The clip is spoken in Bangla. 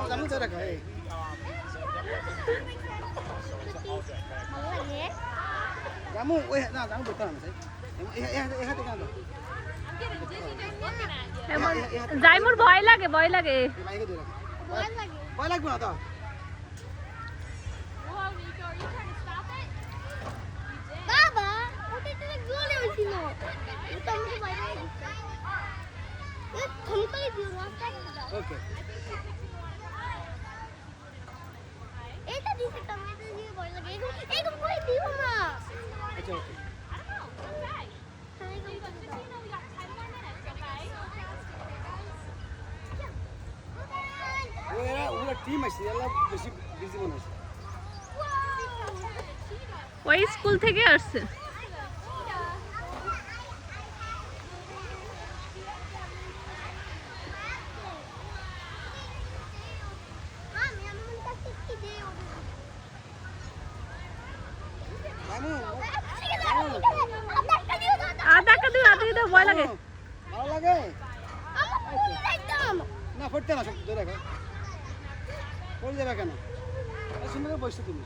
Kamu cara kaya. Kamu, nah kamu bertahan sih. Tengah tuh. জাইমুর ভয় লাগে ভয় লাগে ভয় লাগবে না তো বাবা ওটা তো জোরে হইছিল এটা আমাকে ভয় লাগে ক্ষমতাই দিও না ওকে এটা দিতে টমেটো দিয়ে ভয় লাগে এরকম করে দিও না আচ্ছা ওকে ওরা টিম আছে এলা বেশি বিজি মনে আছে ওই স্কুল থেকে আসছে আধা কাদি ভয় লাগে ভালো লাগে না পড়তে না সব ধরে রাখো পড়ে যাবে কেন সুন্দর বসছো তুমি